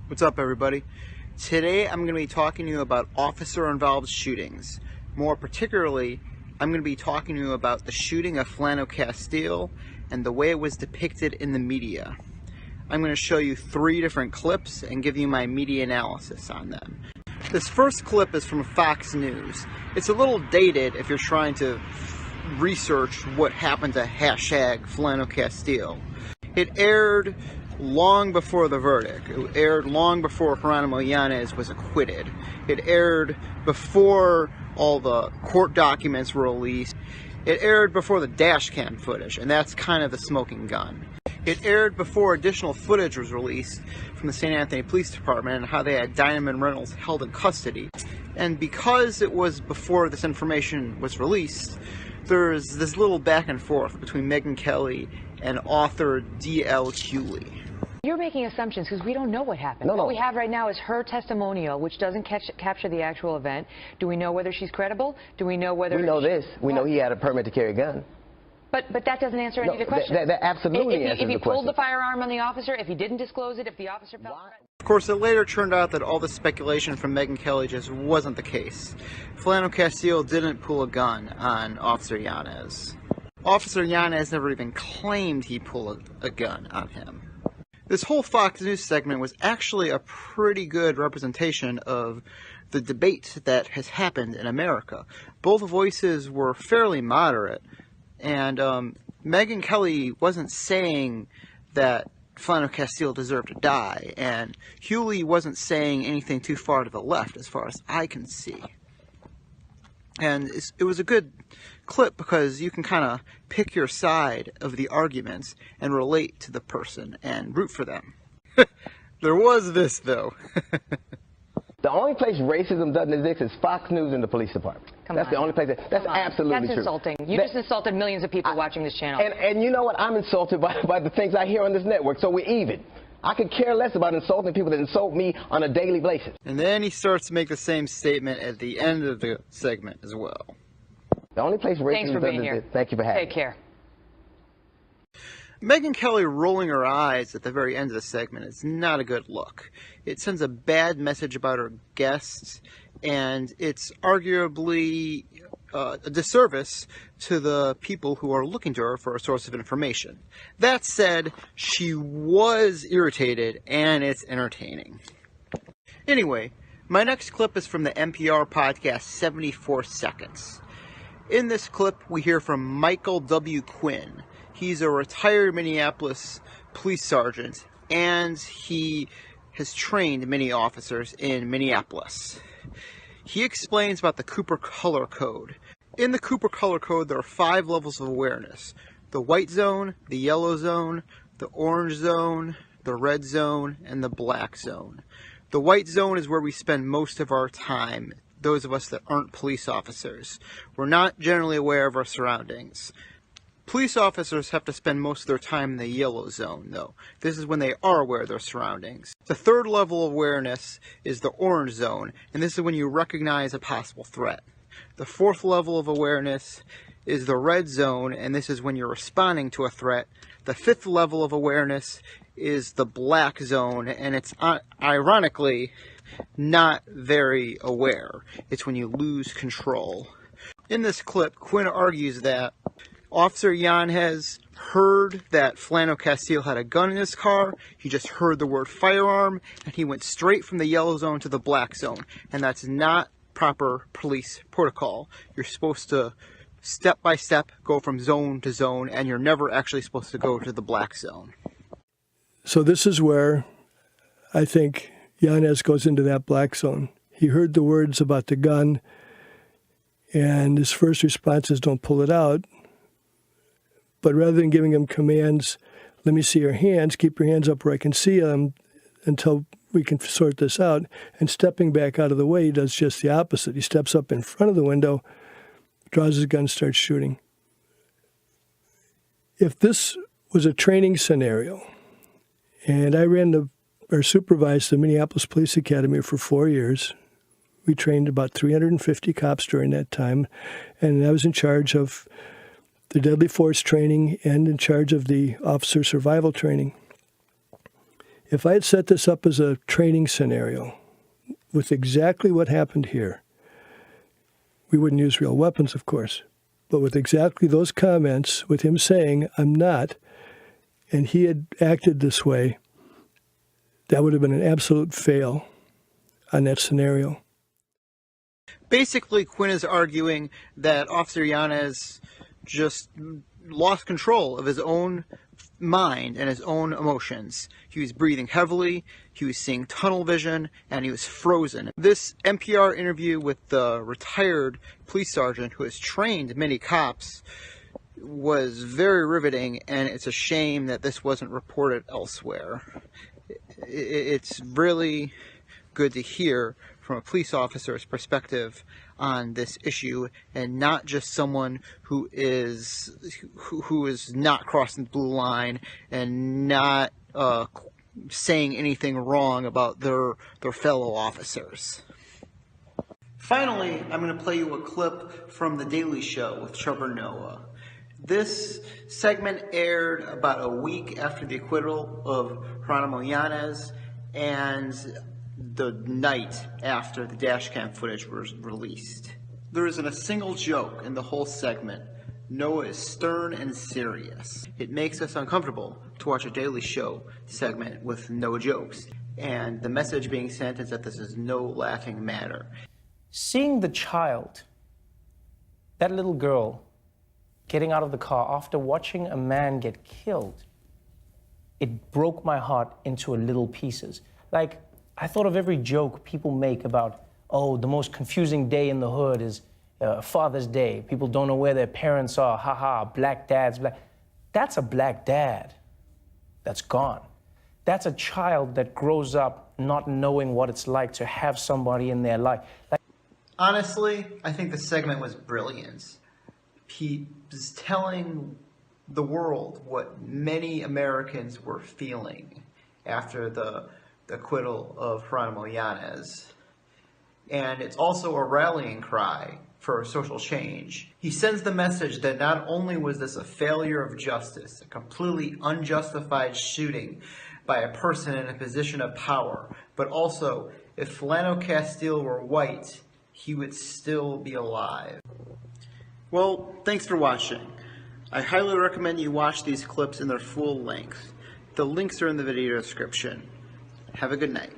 What's up, everybody? Today I'm going to be talking to you about officer-involved shootings. More particularly, I'm going to be talking to you about the shooting of Philando Castile and the way it was depicted in the media. I'm going to show you 3 different clips and give you my media analysis on them. This first clip is from Fox News. It's a little dated if you're trying to research what happened to #Philando Castile. It aired long before the verdict. It aired long before Officer Yanez was acquitted. It aired before all the court documents were released. It aired before the dash cam footage, and that's kind of the smoking gun. It aired before additional footage was released from the St. Anthony Police Department and how they had Diamond Reynolds held in custody. And because it was before this information was released, there's this little back and forth between Megyn Kelly and author D.L. Hughley. You're making assumptions because we don't know what happened. No. What we have right now is her testimonial, which doesn't capture the actual event. Do we know whether she's credible? Do we know whether... We know this. We know he had a permit to carry a gun. But that doesn't answer any of the questions. That absolutely answers the question. If he pulled the firearm on the officer, if he didn't disclose it, if the officer felt threatened. Of course, it later turned out that all the speculation from Megyn Kelly just wasn't the case. Philando Castile didn't pull a gun on Officer Yanez. Officer Yanez never even claimed he pulled a gun on him. This whole Fox News segment was actually a pretty good representation of the debate that has happened in America. Both voices were fairly moderate, and Megyn Kelly wasn't saying that Philando Castile deserved to die, and Hughley wasn't saying anything too far to the left as far as I can see. And it was a good clip because you can kind of pick your side of the arguments and relate to the person and root for them. There was this, though. The only place racism doesn't exist is Fox News and the police department. That's the only place. That's absolutely true. That's insulting. You just insulted millions of people watching this channel. And you know what? I'm insulted by the things I hear on this network, so we're even. I could care less about insulting people that insult me on a daily basis. And then he starts to make the same statement at the end of the segment as well. The only place racism doesn't exist. Thank you for having me. Take care. Megyn Kelly rolling her eyes at the very end of the segment is not a good look. It sends a bad message about her guests, and it's arguably a disservice to the people who are looking to her for a source of information. That said, she was irritated, and it's entertaining. Anyway, my next clip is from the NPR podcast 74 Seconds. In this clip, we hear from Michael W. Quinn. He's a retired Minneapolis police sergeant, and he has trained many officers in Minneapolis. He explains about the Cooper Color Code. In the Cooper Color Code, there are 5 levels of awareness: the white zone, the yellow zone, the orange zone, the red zone, and the black zone. The white zone is where we spend most of our time, those of us that aren't police officers. We're not generally aware of our surroundings. Police officers have to spend most of their time in the yellow zone, though. This is when they are aware of their surroundings. The 3rd level of awareness is the orange zone, and this is when you recognize a possible threat. The 4th level of awareness is the red zone, and this is when you're responding to a threat. The 5th level of awareness is the black zone, and it's ironically not very aware. It's when you lose control. In this clip, Quinn argues that Officer Yanez heard that Philando Castile had a gun in his car. He just heard the word firearm, and he went straight from the yellow zone to the black zone. And that's not proper police protocol. You're supposed to, step by step, go from zone to zone, and you're never actually supposed to go to the black zone. So this is where I think Yanez goes into that black zone. He heard the words about the gun, and his first response is, don't pull it out. But rather than giving him commands, let me see your hands, keep your hands up where I can see them until we can sort this out, and stepping back out of the way, he does just the opposite. He steps up in front of the window, draws his gun, starts shooting. If this was a training scenario, and I supervised the Minneapolis Police Academy for 4 years, we trained about 350 cops during that time, and I was in charge of the deadly force training and in charge of the officer survival training. If I had set this up as a training scenario with exactly what happened here, we wouldn't use real weapons, of course, but with exactly those comments, with him saying, I'm not, and he had acted this way, that would have been an absolute fail on that scenario. Basically, Quinn is arguing that Officer Yanez just lost control of his own mind and his own emotions. He was breathing heavily, he was seeing tunnel vision, and he was frozen. This NPR interview with the retired police sergeant who has trained many cops was very riveting, and it's a shame that this wasn't reported elsewhere. It's really good to hear from a police officer's perspective on this issue, and not just someone who is not crossing the blue line and not saying anything wrong about their fellow officers. Finally, I'm going to play you a clip from The Daily Show with Trevor Noah. This segment aired about a week after the acquittal of Philando Yanez and the night after the dashcam footage was released. There isn't a single joke in the whole segment. Noah is stern and serious. It makes us uncomfortable to watch a Daily Show segment with no jokes. And the message being sent is that this is no laughing matter. Seeing the child, that little girl, getting out of the car after watching a man get killed, it broke my heart into little pieces. Like, I thought of every joke people make about, oh, the most confusing day in the hood is Father's Day. People don't know where their parents are. Ha, black dads, black. That's a black dad that's gone. That's a child that grows up not knowing what it's like to have somebody in their life. Honestly, I think the segment was brilliant. He was telling the world what many Americans were feeling after the acquittal of Philando Yanez. And it's also a rallying cry for social change. He sends the message that not only was this a failure of justice, a completely unjustified shooting by a person in a position of power, but also if Philando Castile were white, he would still be alive. Well, thanks for watching. I highly recommend you watch these clips in their full length. The links are in the video description. Have a good night.